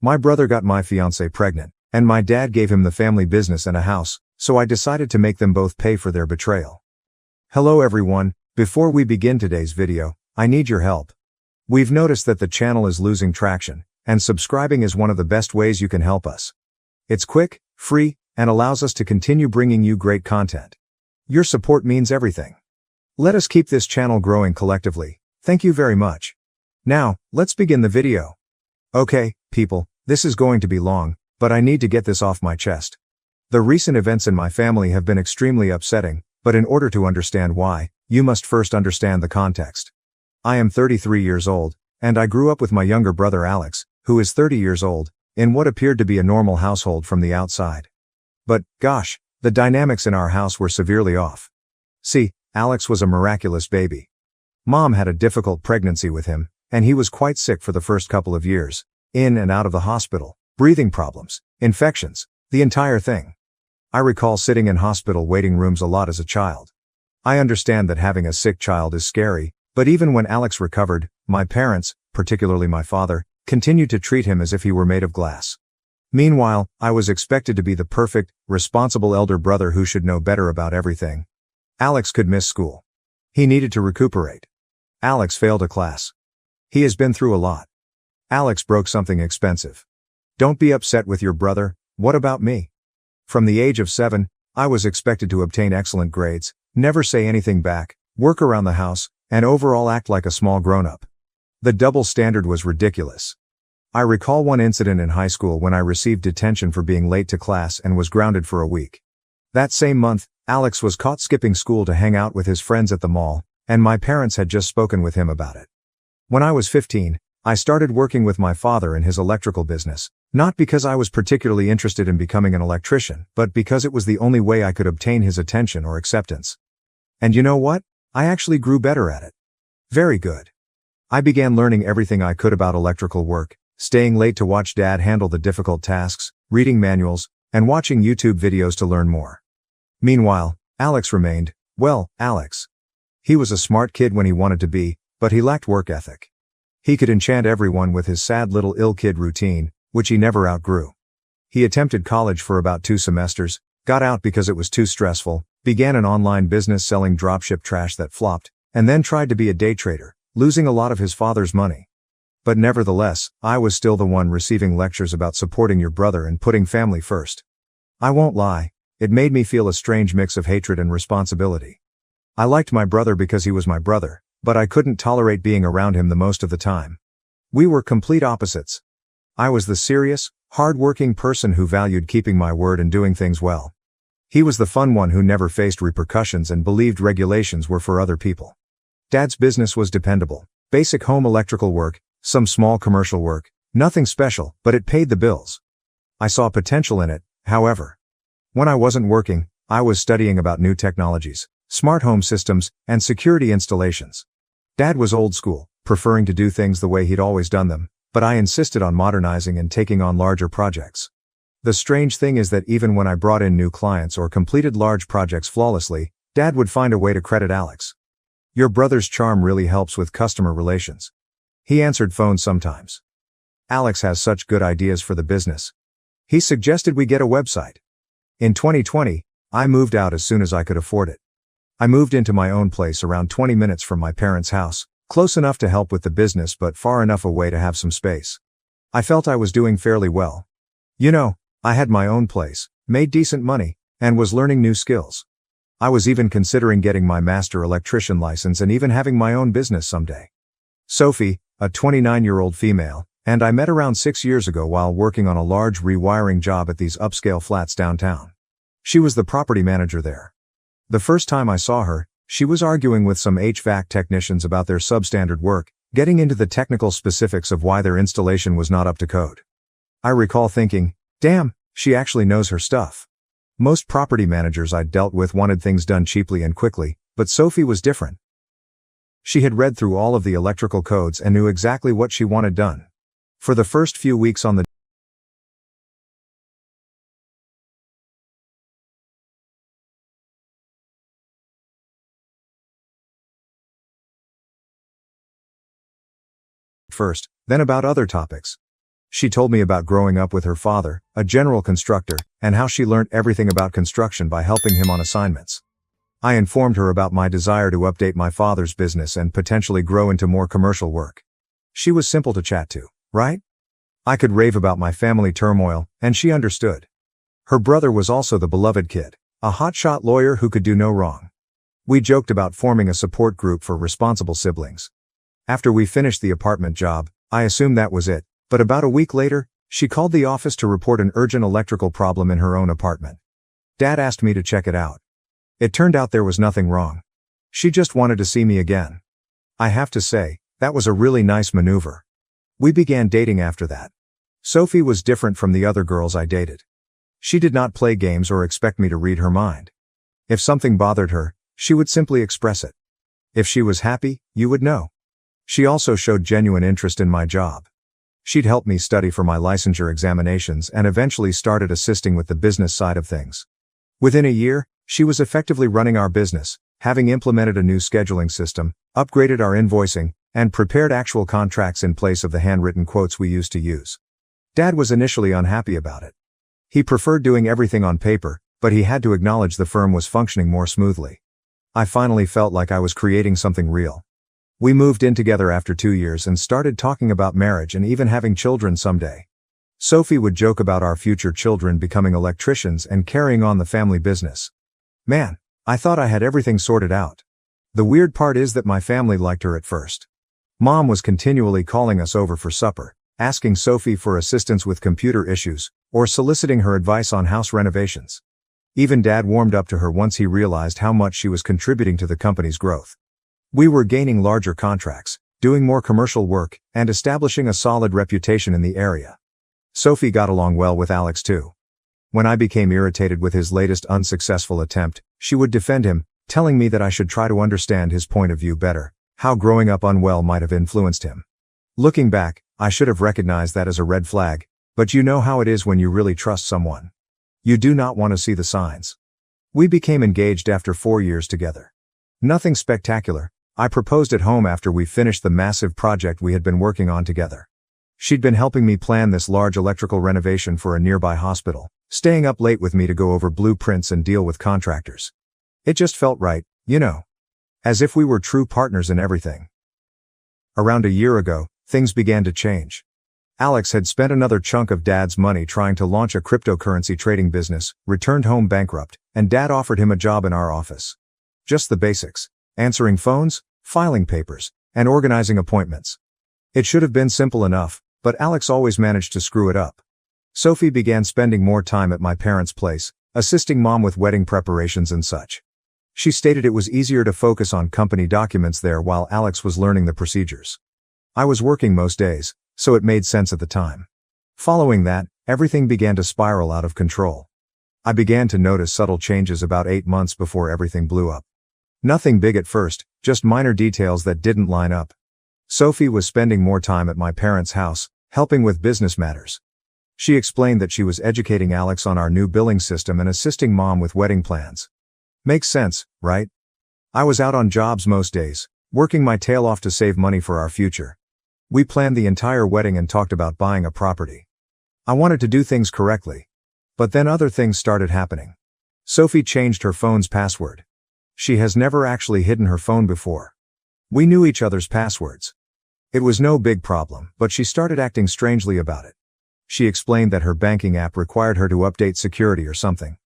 My brother got my fiancée pregnant, and my dad gave him the family business and a house, so I decided to make them both pay for their betrayal. Hello everyone, before we begin today's video, I need your help. We've noticed that the channel is losing traction, and subscribing is one of the best ways you can help us. It's quick, free, and allows us to continue bringing you great content. Your support means everything. Let us keep this channel growing collectively. Thank you very much. Now, let's begin the video. Okay, people, this is going to be long, but I need to get this off my chest. The recent events in my family have been extremely upsetting, but in order to understand why, you must first understand the context. I am 33 years old, and I grew up with my younger brother Alex, who is 30 years old, in what appeared to be a normal household from the outside. But, gosh, the dynamics in our house were severely off. See, Alex was a miraculous baby. Mom had a difficult pregnancy with him, and he was quite sick for the first couple of years, in and out of the hospital, breathing problems, infections, the entire thing. I recall sitting in hospital waiting rooms a lot as a child. I understand that having a sick child is scary, but even when Alex recovered, my parents, particularly my father, continued to treat him as if he were made of glass. Meanwhile, I was expected to be the perfect, responsible elder brother who should know better about everything. Alex could miss school. He needed to recuperate. Alex failed a class. He has been through a lot. Alex broke something expensive. Don't be upset with your brother, what about me? From the age of 7, I was expected to obtain excellent grades, never say anything back, work around the house, and overall act like a small grown-up. The double standard was ridiculous. I recall one incident in high school when I received detention for being late to class and was grounded for a week. That same month, Alex was caught skipping school to hang out with his friends at the mall, and my parents had just spoken with him about it. When I was 15, I started working with my father in his electrical business, not because I was particularly interested in becoming an electrician, but because it was the only way I could obtain his attention or acceptance. And you know what? I actually grew better at it. Very good. I began learning everything I could about electrical work, staying late to watch Dad handle the difficult tasks, reading manuals, and watching YouTube videos to learn more. Meanwhile, Alex remained, well, Alex. He was a smart kid when he wanted to be, but he lacked work ethic. He could enchant everyone with his sad little ill kid routine, which he never outgrew. He attempted college for about 2 semesters, got out because it was too stressful, began an online business selling dropship trash that flopped, and then tried to be a day trader, losing a lot of his father's money. But nevertheless, I was still the one receiving lectures about supporting your brother and putting family first. I won't lie, it made me feel a strange mix of hatred and responsibility. I liked my brother because he was my brother, but I couldn't tolerate being around him the most of the time. We were complete opposites. I was the serious, hard-working person who valued keeping my word and doing things well. He was the fun one who never faced repercussions and believed regulations were for other people. Dad's business was dependable, basic home electrical work, some small commercial work, nothing special, but it paid the bills. I saw potential in it, however. When I wasn't working, I was studying about new technologies, smart home systems, and security installations. Dad was old school, preferring to do things the way he'd always done them, but I insisted on modernizing and taking on larger projects. The strange thing is that even when I brought in new clients or completed large projects flawlessly, Dad would find a way to credit Alex. Your brother's charm really helps with customer relations. He answered phones sometimes. Alex has such good ideas for the business. He suggested we get a website. In 2020, I moved out as soon as I could afford it. I moved into my own place around 20 minutes from my parents' house, close enough to help with the business but far enough away to have some space. I felt I was doing fairly well. You know, I had my own place, made decent money, and was learning new skills. I was even considering getting my master electrician license and even having my own business someday. Sophie, a 29-year-old female, and I met around 6 years ago while working on a large rewiring job at these upscale flats downtown. She was the property manager there. The first time I saw her, she was arguing with some HVAC technicians about their substandard work, getting into the technical specifics of why their installation was not up to code. I recall thinking, damn, she actually knows her stuff. Most property managers I'd dealt with wanted things done cheaply and quickly, but Sophie was different. She had read through all of the electrical codes and knew exactly what she wanted done. For the first few weeks on the first, then about other topics. She told me about growing up with her father, a general constructor, and how she learned everything about construction by helping him on assignments. I informed her about my desire to update my father's business and potentially grow into more commercial work. She was simple to chat to, right? I could rave about my family turmoil, and she understood. Her brother was also the beloved kid, a hotshot lawyer who could do no wrong. We joked about forming a support group for responsible siblings. After we finished the apartment job, I assumed that was it, but about a week later, she called the office to report an urgent electrical problem in her own apartment. Dad asked me to check it out. It turned out there was nothing wrong. She just wanted to see me again. I have to say, that was a really nice maneuver. We began dating after that. Sophie was different from the other girls I dated. She did not play games or expect me to read her mind. If something bothered her, she would simply express it. If she was happy, you would know. She also showed genuine interest in my job. She'd help me study for my licensure examinations and eventually started assisting with the business side of things. Within a year, she was effectively running our business, having implemented a new scheduling system, upgraded our invoicing, and prepared actual contracts in place of the handwritten quotes we used to use. Dad was initially unhappy about it. He preferred doing everything on paper, but he had to acknowledge the firm was functioning more smoothly. I finally felt like I was creating something real. We moved in together after 2 years and started talking about marriage and even having children someday. Sophie would joke about our future children becoming electricians and carrying on the family business. Man, I thought I had everything sorted out. The weird part is that my family liked her at first. Mom was continually calling us over for supper, asking Sophie for assistance with computer issues, or soliciting her advice on house renovations. Even Dad warmed up to her once he realized how much she was contributing to the company's growth. We were gaining larger contracts, doing more commercial work, and establishing a solid reputation in the area. Sophie got along well with Alex too. When I became irritated with his latest unsuccessful attempt, she would defend him, telling me that I should try to understand his point of view better, how growing up unwell might have influenced him. Looking back, I should have recognized that as a red flag, but you know how it is when you really trust someone. You do not want to see the signs. We became engaged after 4 years together. Nothing spectacular. I proposed at home after we finished the massive project we had been working on together. She'd been helping me plan this large electrical renovation for a nearby hospital, staying up late with me to go over blueprints and deal with contractors. It just felt right, you know. As if we were true partners in everything. Around a year ago, things began to change. Alex had spent another chunk of Dad's money trying to launch a cryptocurrency trading business, returned home bankrupt, and Dad offered him a job in our office. Just the basics. Answering phones, filing papers, and organizing appointments. It should have been simple enough, but Alex always managed to screw it up. Sophie began spending more time at my parents' place, assisting Mom with wedding preparations and such. She stated it was easier to focus on company documents there while Alex was learning the procedures. I was working most days, so it made sense at the time. Following that, everything began to spiral out of control. I began to notice subtle changes about 8 months before everything blew up. Nothing big at first, just minor details that didn't line up. Sophie was spending more time at my parents' house, helping with business matters. She explained that she was educating Alex on our new billing system and assisting Mom with wedding plans. Makes sense, right? I was out on jobs most days, working my tail off to save money for our future. We planned the entire wedding and talked about buying a property. I wanted to do things correctly. But then other things started happening. Sophie changed her phone's password. She has never actually hidden her phone before. We knew each other's passwords. It was no big problem, but she started acting strangely about it. She explained that her banking app required her to update security or something.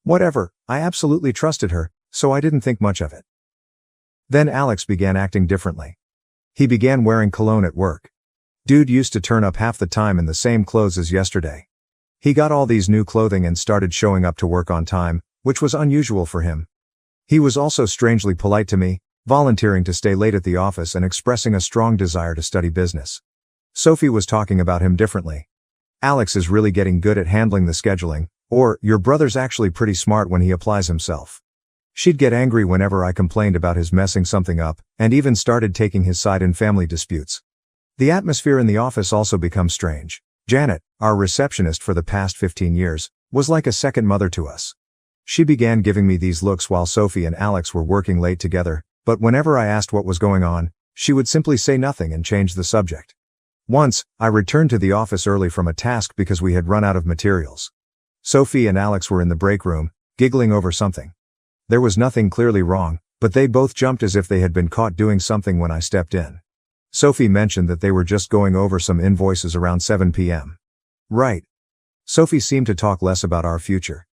Whatever, I absolutely trusted her, so I didn't think much of it. Then Alex began acting differently. He began wearing cologne at work. Dude used to turn up half the time in the same clothes as yesterday. He got all these new clothing and started showing up to work on time, which was unusual for him. He was also strangely polite to me, volunteering to stay late at the office and expressing a strong desire to study business. Sophie was talking about him differently. Alex is really getting good at handling the scheduling, or, your brother's actually pretty smart when he applies himself. She'd get angry whenever I complained about his messing something up, and even started taking his side in family disputes. The atmosphere in the office also becomes strange. Janet, our receptionist for the past 15 years, was like a second mother to us. She began giving me these looks while Sophie and Alex were working late together, but whenever I asked what was going on, she would simply say nothing and change the subject. Once, I returned to the office early from a task because we had run out of materials. Sophie and Alex were in the break room, giggling over something. There was nothing clearly wrong, but they both jumped as if they had been caught doing something when I stepped in. Sophie mentioned that they were just going over some invoices around 7 p.m. Right. Sophie seemed to talk less about our future.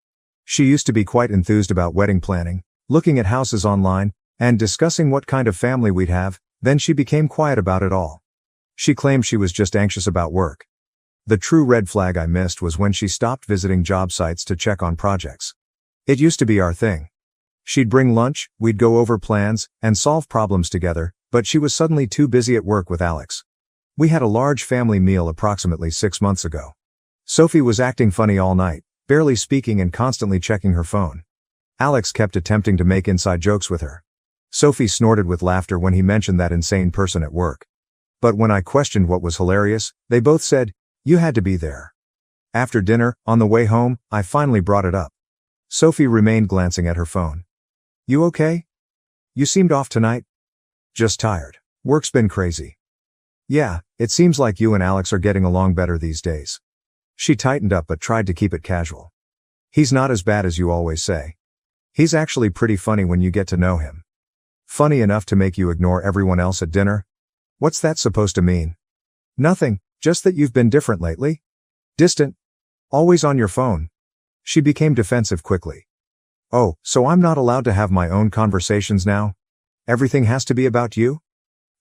She used to be quite enthused about wedding planning, looking at houses online, and discussing what kind of family we'd have. Then she became quiet about it all. She claimed she was just anxious about work. The true red flag I missed was when she stopped visiting job sites to check on projects. It used to be our thing. She'd bring lunch, we'd go over plans, and solve problems together, but she was suddenly too busy at work with Alex. We had a large family meal approximately 6 months ago. Sophie was acting funny all night, barely speaking and constantly checking her phone. Alex kept attempting to make inside jokes with her. Sophie snorted with laughter when he mentioned that insane person at work. But when I questioned what was hilarious, they both said, "You had to be there." After dinner, on the way home, I finally brought it up. Sophie remained glancing at her phone. "You okay? You seemed off tonight." "Just tired. Work's been crazy." "Yeah, it seems like you and Alex are getting along better these days." She tightened up but tried to keep it casual. "He's not as bad as you always say. He's actually pretty funny when you get to know him." "Funny enough to make you ignore everyone else at dinner?" "What's that supposed to mean?" "Nothing, just that you've been different lately. Distant. Always on your phone." She became defensive quickly. "Oh, so I'm not allowed to have my own conversations now? Everything has to be about you?"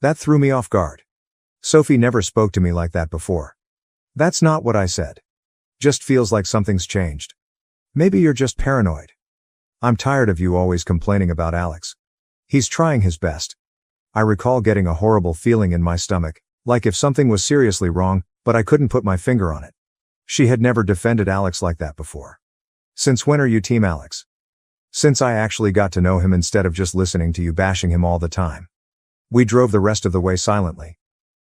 That threw me off guard. Sophie never spoke to me like that before. "That's not what I said. Just feels like something's changed. Maybe you're just paranoid. I'm tired of you always complaining about Alex. He's trying his best." I recall getting a horrible feeling in my stomach, like if something was seriously wrong, but I couldn't put my finger on it. She had never defended Alex like that before. "Since when are you Team Alex?" "Since I actually got to know him instead of just listening to you bashing him all the time." We drove the rest of the way silently.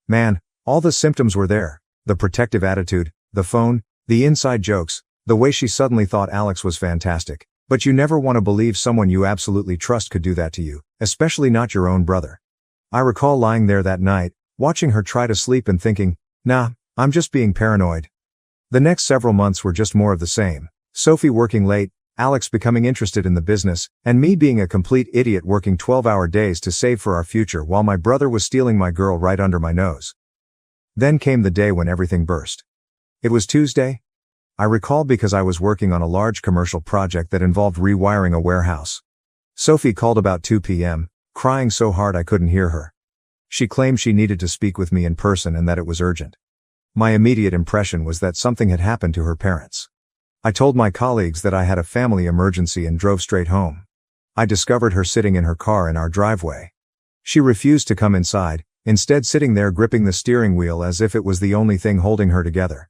Man, all the symptoms were there. The protective attitude, the phone, the inside jokes, the way she suddenly thought Alex was fantastic. But you never want to believe someone you absolutely trust could do that to you, especially not your own brother. I recall lying there that night, watching her try to sleep and thinking, nah, I'm just being paranoid. The next several months were just more of the same. Sophie working late, Alex becoming interested in the business, and me being a complete idiot working 12-hour days to save for our future while my brother was stealing my girl right under my nose. Then came the day when everything burst. It was Tuesday. I recall because I was working on a large commercial project that involved rewiring a warehouse. Sophie called about 2 p.m., crying so hard I couldn't hear her. She claimed she needed to speak with me in person and that it was urgent. My immediate impression was that something had happened to her parents. I told my colleagues that I had a family emergency and drove straight home. I discovered her sitting in her car in our driveway. She refused to come inside, instead sitting there gripping the steering wheel as if it was the only thing holding her together.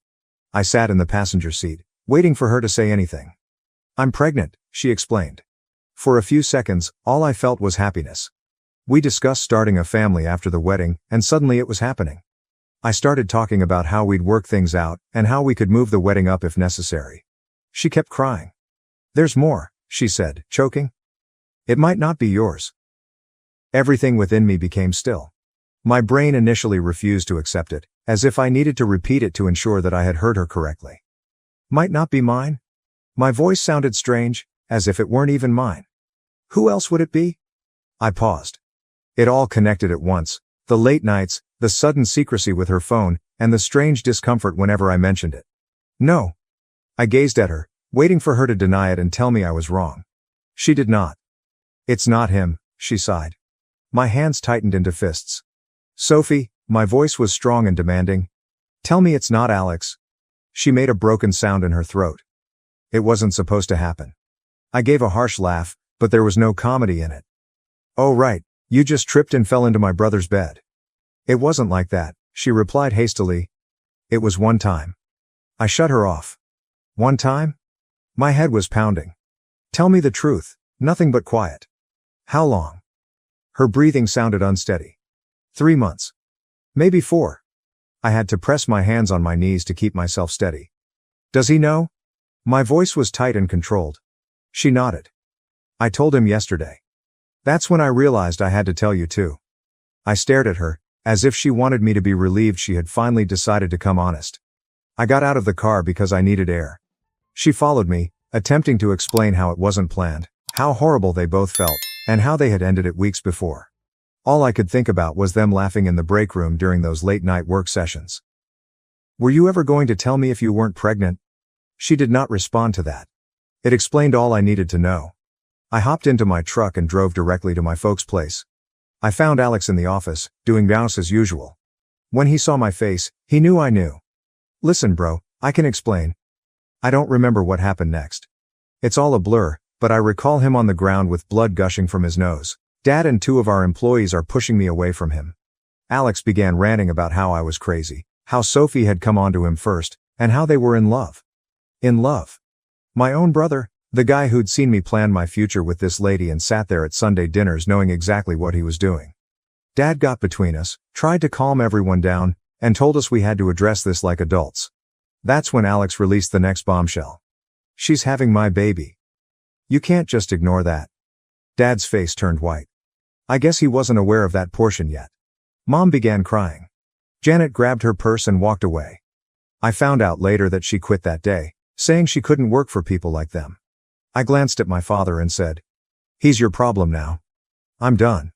I sat in the passenger seat, waiting for her to say anything. "I'm pregnant," she explained. For a few seconds, all I felt was happiness. We discussed starting a family after the wedding, and suddenly it was happening. I started talking about how we'd work things out, and how we could move the wedding up if necessary. She kept crying. "There's more," she said, choking. "It might not be yours." Everything within me became still. My brain initially refused to accept it, as if I needed to repeat it to ensure that I had heard her correctly. "Might not be mine?" My voice sounded strange, as if it weren't even mine. "Who else would it be?" I paused. It all connected at once, the late nights, the sudden secrecy with her phone, and the strange discomfort whenever I mentioned it. "No." I gazed at her, waiting for her to deny it and tell me I was wrong. She did not. "It's not him," she sighed. My hands tightened into fists. "Sophie," my voice was strong and demanding. "Tell me it's not Alex." She made a broken sound in her throat. "It wasn't supposed to happen." I gave a harsh laugh, but there was no comedy in it. "Oh right, you just tripped and fell into my brother's bed." "It wasn't like that," she replied hastily. "It was one time." I shut her off. "One time?" My head was pounding. "Tell me the truth, nothing but quiet." "How long?" Her breathing sounded unsteady. 3 months. Maybe 4. I had to press my hands on my knees to keep myself steady. "Does he know?" My voice was tight and controlled. She nodded. "I told him yesterday." "That's when I realized I had to tell you too." I stared at her, as if she wanted me to be relieved she had finally decided to come honest. I got out of the car because I needed air. She followed me, attempting to explain how it wasn't planned, how horrible they both felt, and how they had ended it weeks before. All I could think about was them laughing in the break room during those late-night work sessions. "Were you ever going to tell me if you weren't pregnant?" She did not respond to that. It explained all I needed to know. I hopped into my truck and drove directly to my folks' place. I found Alex in the office, doing business as usual. When he saw my face, he knew I knew. "Listen, bro, I can explain." I don't remember what happened next. It's all a blur, but I recall him on the ground with blood gushing from his nose. Dad and 2 of our employees are pushing me away from him. Alex began ranting about how I was crazy, how Sophie had come onto him first, and how they were in love. In love. My own brother, the guy who'd seen me plan my future with this lady and sat there at Sunday dinners knowing exactly what he was doing. Dad got between us, tried to calm everyone down, and told us we had to address this like adults. That's when Alex released the next bombshell. "She's having my baby. You can't just ignore that." Dad's face turned white. I guess he wasn't aware of that portion yet. Mom began crying. Janet grabbed her purse and walked away. I found out later that she quit that day, saying she couldn't work for people like them. I glanced at my father and said, "He's your problem now. I'm done."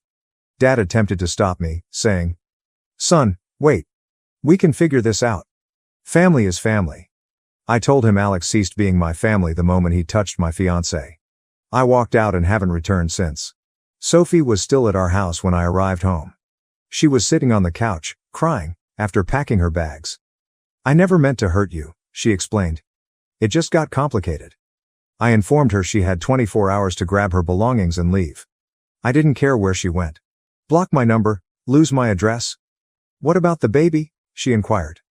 Dad attempted to stop me, saying, "Son, wait. We can figure this out. Family is family." I told him Alex ceased being my family the moment he touched my fiancée. I walked out and haven't returned since. Sophie was still at our house when I arrived home. She was sitting on the couch, crying, after packing her bags. "I never meant to hurt you," she explained. "It just got complicated." I informed her she had 24 hours to grab her belongings and leave. I didn't care where she went. Block my number, lose my address. "What about the baby?" she inquired.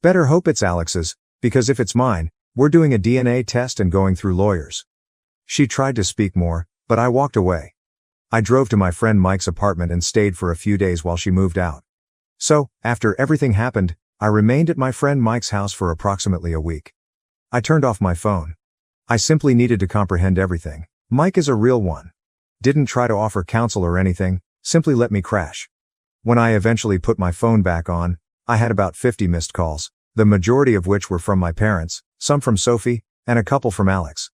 "Better hope it's Alex's, because if it's mine, we're doing a DNA test and going through lawyers." She tried to speak more, but I walked away. I drove to my friend Mike's apartment and stayed for a few days while she moved out. So, after everything happened, I remained at my friend Mike's house for approximately a week. I turned off my phone. I simply needed to comprehend everything. Mike is a real one. Didn't try to offer counsel or anything, simply let me crash. When I eventually put my phone back on, I had about 50 missed calls, the majority of which were from my parents, some from Sophie, and a couple from Alex.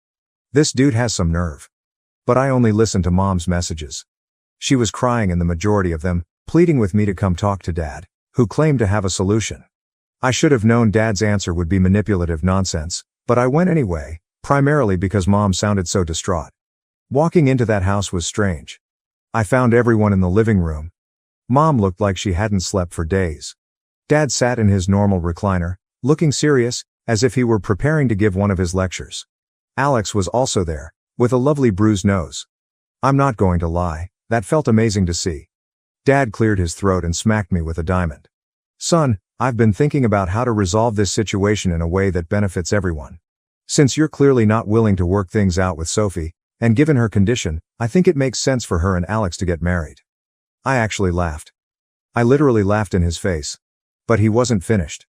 This dude has some nerve. But I only listened to Mom's messages. She was crying in the majority of them, pleading with me to come talk to Dad, who claimed to have a solution. I should have known Dad's answer would be manipulative nonsense, but I went anyway, primarily because Mom sounded so distraught. Walking into that house was strange. I found everyone in the living room. Mom looked like she hadn't slept for days. Dad sat in his normal recliner, looking serious, as if he were preparing to give one of his lectures. Alex was also there, with a lovely bruised nose. I'm not going to lie, that felt amazing to see. Dad cleared his throat and smacked me with a diamond. "Son, I've been thinking about how to resolve this situation in a way that benefits everyone. Since you're clearly not willing to work things out with Sophie, and given her condition, I think it makes sense for her and Alex to get married." I actually laughed. I literally laughed in his face. But he wasn't finished.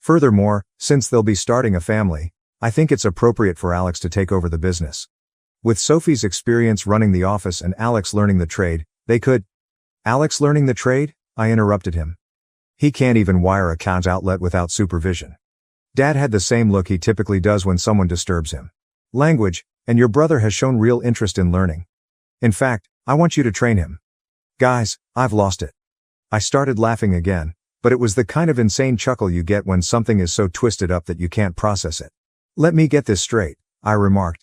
"Furthermore, since they'll be starting a family, I think it's appropriate for Alex to take over the business. With Sophie's experience running the office and Alex learning the trade, they could—" "Alex learning the trade?" I interrupted him. "He can't even wire a account outlet without supervision." Dad had the same look he typically does when someone disturbs him. "Language, and your brother has shown real interest in learning. In fact, I want you to train him." Guys, I've lost it. I started laughing again, but it was the kind of insane chuckle you get when something is so twisted up that you can't process it. "Let me get this straight," I remarked.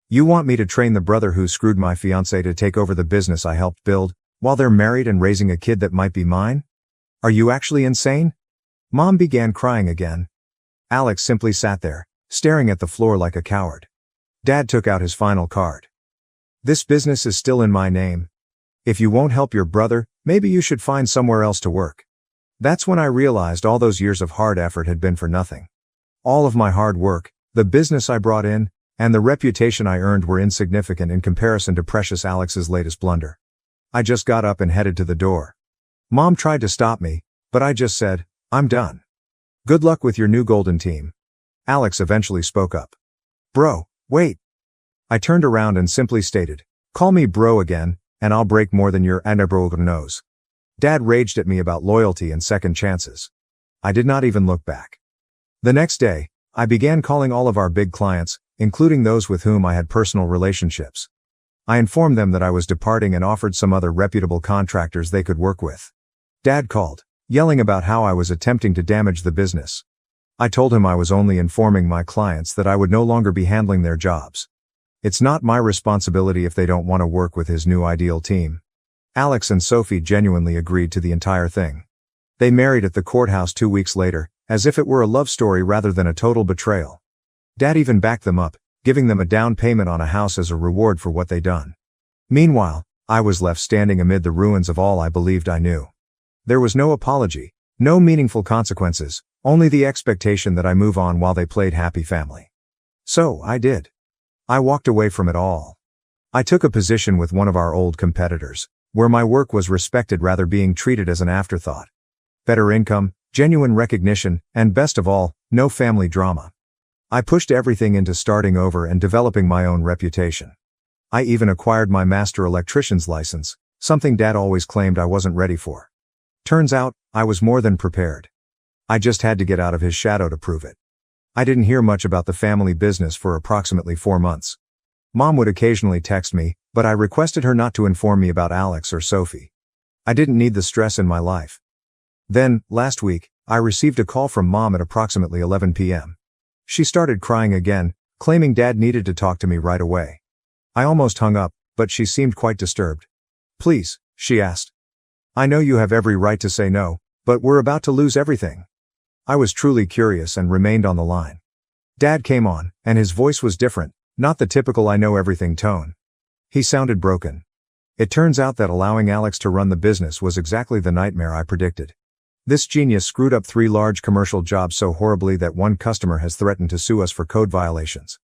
"You want me to train the brother who screwed my fiancée to take over the business I helped build, while they're married and raising a kid that might be mine? Are you actually insane?" Mom began crying again. Alex simply sat there, staring at the floor like a coward. Dad took out his final card. "This business is still in my name. If you won't help your brother, maybe you should find somewhere else to work." That's when I realized all those years of hard effort had been for nothing. All of my hard work, the business I brought in, and the reputation I earned were insignificant in comparison to precious Alex's latest blunder. I just got up and headed to the door. Mom tried to stop me, but I just said, "I'm done. Good luck with your new golden team." Alex eventually spoke up. "Bro, wait." I turned around and simply stated, "Call me bro again, and I'll break more than your unforgettable nose." Dad raged at me about loyalty and second chances. I did not even look back. The next day, I began calling all of our big clients, including those with whom I had personal relationships. I informed them that I was departing and offered some other reputable contractors they could work with. Dad called, yelling about how I was attempting to damage the business. I told him I was only informing my clients that I would no longer be handling their jobs. It's not my responsibility if they don't want to work with his new ideal team. Alex and Sophie genuinely agreed to the entire thing. They married at the courthouse 2 weeks later, as if it were a love story rather than a total betrayal. Dad even backed them up, giving them a down payment on a house as a reward for what they'd done. Meanwhile, I was left standing amid the ruins of all I believed I knew. There was no apology, no meaningful consequences, only the expectation that I move on while they played happy family. So, I did. I walked away from it all. I took a position with one of our old competitors, where my work was respected rather being treated as an afterthought. Better income, genuine recognition, and best of all, no family drama. I pushed everything into starting over and developing my own reputation. I even acquired my master electrician's license, something Dad always claimed I wasn't ready for. Turns out, I was more than prepared. I just had to get out of his shadow to prove it. I didn't hear much about the family business for approximately 4 months. Mom would occasionally text me, but I requested her not to inform me about Alex or Sophie. I didn't need the stress in my life. Then, last week, I received a call from Mom at approximately 11 p.m. She started crying again, claiming Dad needed to talk to me right away. I almost hung up, but she seemed quite disturbed. "Please," she asked. "I know you have every right to say no, but we're about to lose everything." I was truly curious and remained on the line. Dad came on, and his voice was different, not the typical I know everything tone. He sounded broken. It turns out that allowing Alex to run the business was exactly the nightmare I predicted. This genius screwed up 3 large commercial jobs so horribly that one customer has threatened to sue us for code violations.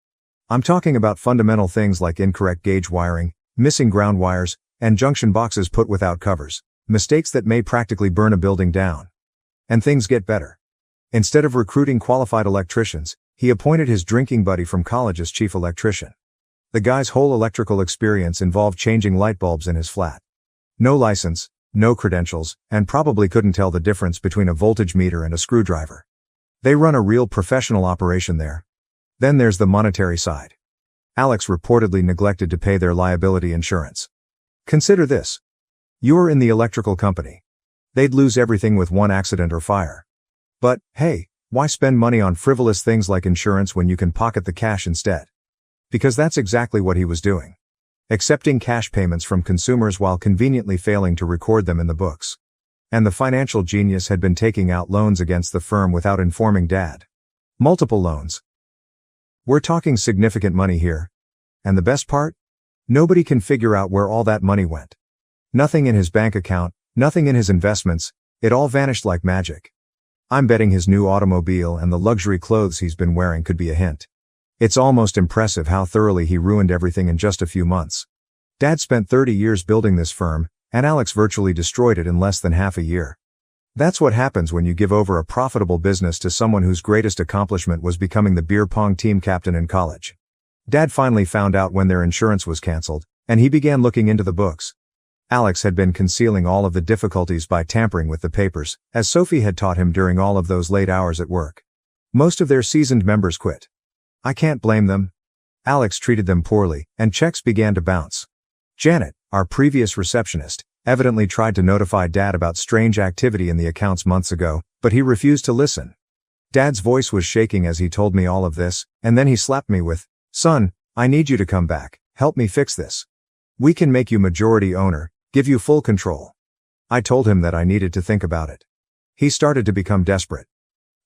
I'm talking about fundamental things like incorrect gauge wiring, missing ground wires, and junction boxes put without covers, mistakes that may practically burn a building down. And things get better. Instead of recruiting qualified electricians, he appointed his drinking buddy from college as chief electrician. The guy's whole electrical experience involved changing light bulbs in his flat. No license, no credentials, and probably couldn't tell the difference between a voltage meter and a screwdriver. They run a real professional operation there. Then there's the monetary side. Alex reportedly neglected to pay their liability insurance. Consider this. You're in the electrical company. They'd lose everything with one accident or fire. But, hey, why spend money on frivolous things like insurance when you can pocket the cash instead? Because that's exactly what he was doing. Accepting cash payments from consumers while conveniently failing to record them in the books. And the financial genius had been taking out loans against the firm without informing Dad. Multiple loans. We're talking significant money here. And the best part? Nobody can figure out where all that money went. Nothing in his bank account, nothing in his investments, it all vanished like magic. I'm betting his new automobile and the luxury clothes he's been wearing could be a hint. It's almost impressive how thoroughly he ruined everything in just a few months. Dad spent 30 years building this firm, and Alex virtually destroyed it in less than half a year. That's what happens when you give over a profitable business to someone whose greatest accomplishment was becoming the beer pong team captain in college. Dad finally found out when their insurance was canceled, and he began looking into the books. Alex had been concealing all of the difficulties by tampering with the papers, as Sophie had taught him during all of those late hours at work. Most of their seasoned members quit. I can't blame them. Alex treated them poorly, and checks began to bounce. Janet, our previous receptionist, evidently tried to notify Dad about strange activity in the accounts months ago, but he refused to listen. Dad's voice was shaking as he told me all of this, and then he slapped me with, "Son, I need you to come back, help me fix this. We can make you majority owner, give you full control." I told him that I needed to think about it. He started to become desperate.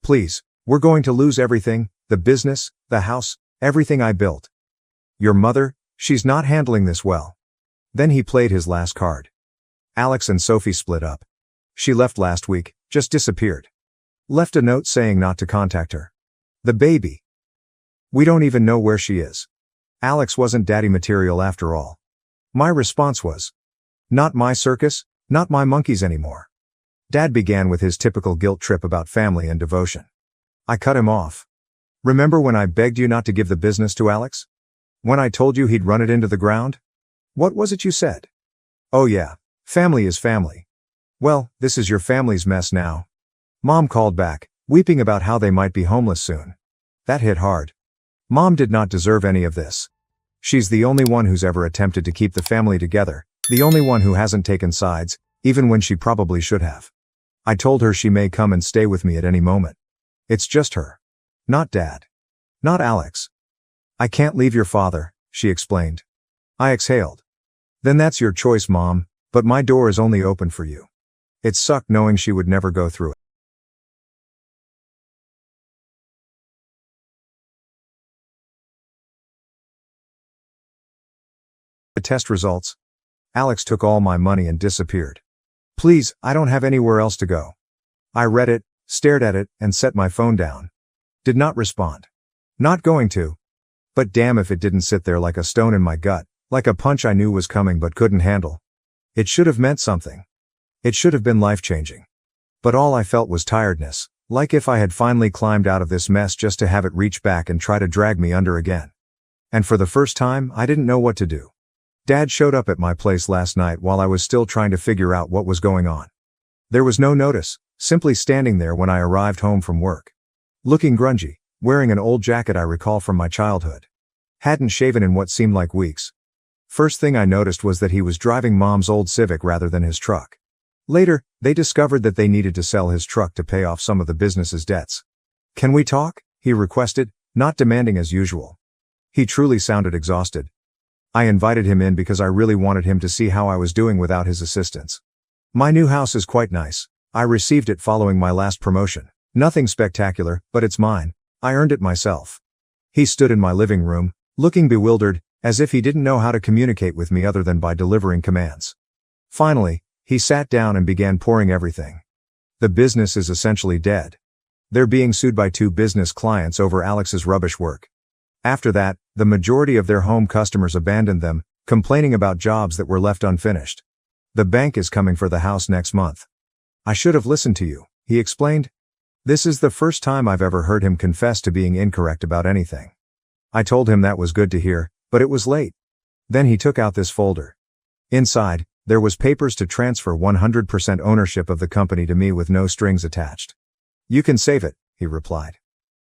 "Please, we're going to lose everything, the business, the house, everything I built. Your mother, she's not handling this well." Then he played his last card. Alex and Sophie split up. She left last week, just disappeared. Left a note saying not to contact her. The baby. We don't even know where she is. Alex wasn't daddy material after all. My response was, "Not my circus, not my monkeys anymore." Dad began with his typical guilt trip about family and devotion. I cut him off. "Remember when I begged you not to give the business to Alex? When I told you he'd run it into the ground? What was it you said? Oh yeah, family is family. Well, this is your family's mess now. Mom called back, weeping about how they might be homeless soon. That hit hard. Mom did not deserve any of this. She's the only one who's ever attempted to keep the family together, the only one who hasn't taken sides, even when she probably should have. I told her she may come and stay with me at any moment. It's just her. Not Dad. Not Alex. I can't leave your father, she explained. I exhaled. Then that's your choice, Mom, but my door is only open for you. It sucked knowing she would never go through it. The test results. Alex took all my money and disappeared. Please, I don't have anywhere else to go. I read it, stared at it, and set my phone down. Did not respond. Not going to. But damn if it didn't sit there like a stone in my gut, like a punch I knew was coming but couldn't handle. It should have meant something. It should have been life-changing. But all I felt was tiredness, like if I had finally climbed out of this mess just to have it reach back and try to drag me under again. And for the first time, I didn't know what to do. Dad showed up at my place last night while I was still trying to figure out what was going on. There was no notice, simply standing there when I arrived home from work. Looking grungy, wearing an old jacket I recall from my childhood. Hadn't shaven in what seemed like weeks. First thing I noticed was that he was driving Mom's old Civic rather than his truck. Later, they discovered that they needed to sell his truck to pay off some of the business's debts. Can we talk? He requested, not demanding as usual. He truly sounded exhausted. I invited him in because I really wanted him to see how I was doing without his assistance. My new house is quite nice. I received it following my last promotion. Nothing spectacular, but it's mine. I earned it myself. He stood in my living room, looking bewildered, as if he didn't know how to communicate with me other than by delivering commands. Finally, he sat down and began pouring everything. The business is essentially dead. They're being sued by 2 business clients over Alex's rubbish work. After that, the majority of their home customers abandoned them, complaining about jobs that were left unfinished. The bank is coming for the house next month. I should have listened to you, he explained. This is the first time I've ever heard him confess to being incorrect about anything. I told him that was good to hear, but it was late. Then he took out this folder. Inside, there was papers to transfer 100% ownership of the company to me with no strings attached. You can save it, he replied.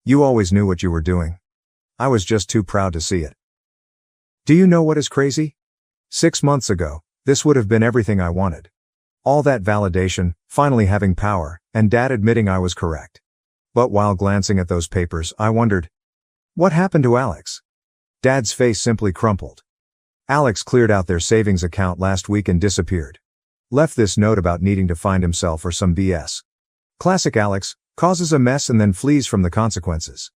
You always knew what you were doing. I was just too proud to see it. Do you know what is crazy? 6 months ago, this would have been everything I wanted. All that validation, finally having power, and Dad admitting I was correct. But while glancing at those papers, I wondered, what happened to Alex? Dad's face simply crumpled. Alex cleared out their savings account last week and disappeared. Left this note about needing to find himself or some BS. Classic Alex, causes a mess and then flees from the consequences.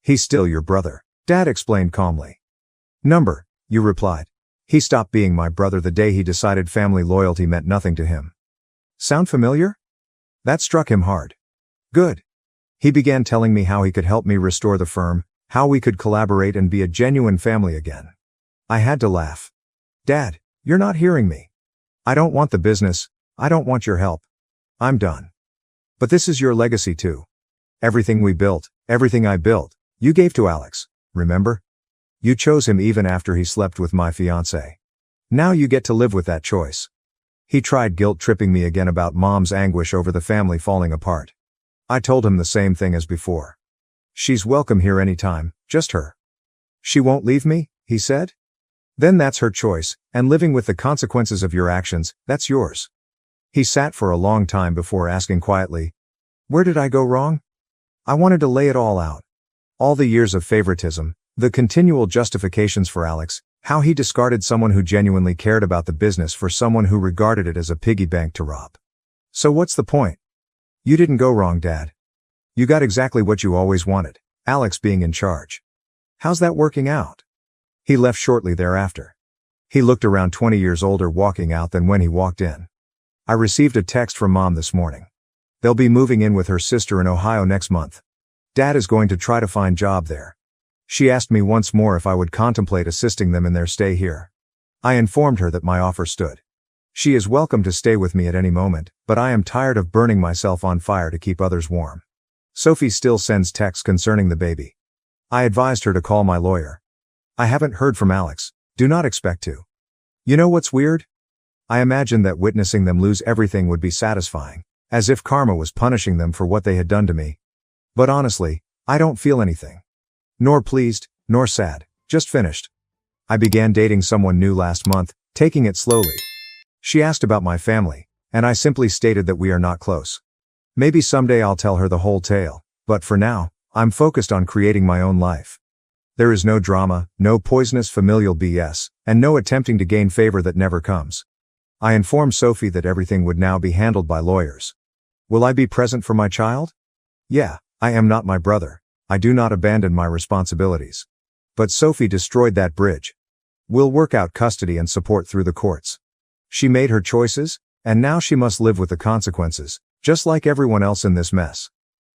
He's still your brother, Dad explained calmly. Number, you replied. He stopped being my brother the day he decided family loyalty meant nothing to him. Sound familiar? That struck him hard. Good. He began telling me how he could help me restore the firm, how we could collaborate and be a genuine family again. I had to laugh. Dad, you're not hearing me. I don't want the business. I don't want your help. I'm done. But this is your legacy too. Everything we built, everything I built, you gave to Alex, remember? You chose him even after he slept with my fiancée. Now you get to live with that choice. He tried guilt-tripping me again about Mom's anguish over the family falling apart. I told him the same thing as before. She's welcome here anytime, just her. She won't leave me, he said? Then that's her choice, and living with the consequences of your actions, that's yours. He sat for a long time before asking quietly, where did I go wrong? I wanted to lay it all out. All the years of favoritism, the continual justifications for Alex, how he discarded someone who genuinely cared about the business for someone who regarded it as a piggy bank to rob. So what's the point? You didn't go wrong, Dad. You got exactly what you always wanted, Alex being in charge. How's that working out? He left shortly thereafter. He looked around 20 years older walking out than when he walked in. I received a text from Mom this morning. They'll be moving in with her sister in Ohio next month. Dad is going to try to find a job there. She asked me once more if I would contemplate assisting them in their stay here. I informed her that my offer stood. She is welcome to stay with me at any moment, but I am tired of burning myself on fire to keep others warm. Sophie still sends texts concerning the baby. I advised her to call my lawyer. I haven't heard from Alex. Do not expect to. You know what's weird? I imagined that witnessing them lose everything would be satisfying, as if karma was punishing them for what they had done to me. But honestly, I don't feel anything. Nor pleased, nor sad, just finished. I began dating someone new last month, taking it slowly. She asked about my family, and I simply stated that we are not close. Maybe someday I'll tell her the whole tale, but for now, I'm focused on creating my own life. There is no drama, no poisonous familial BS, and no attempting to gain favor that never comes. I informed Sophie that everything would now be handled by lawyers. Will I be present for my child? Yeah, I am not my brother. I do not abandon my responsibilities. But Sophie destroyed that bridge. We'll work out custody and support through the courts. She made her choices, and now she must live with the consequences, just like everyone else in this mess.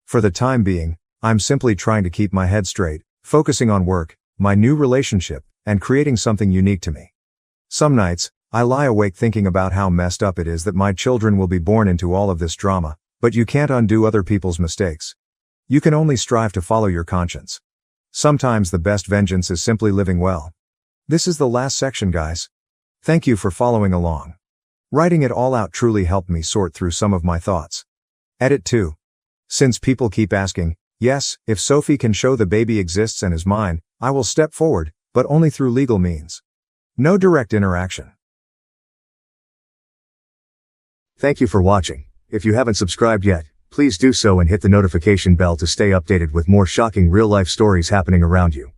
For the time being, I'm simply trying to keep my head straight, focusing on work, my new relationship, and creating something unique to me. Some nights, I lie awake thinking about how messed up it is that my children will be born into all of this drama, but you can't undo other people's mistakes. You can only strive to follow your conscience. Sometimes the best vengeance is simply living well. This is the last section, guys. Thank you for following along. Writing it all out truly helped me sort through some of my thoughts. Edit 2. Since people keep asking, yes, if Sophie can show the baby exists and is mine, I will step forward, but only through legal means. No direct interaction. Thank you for watching. If you haven't subscribed yet, please do so and hit the notification bell to stay updated with more shocking real-life stories happening around you.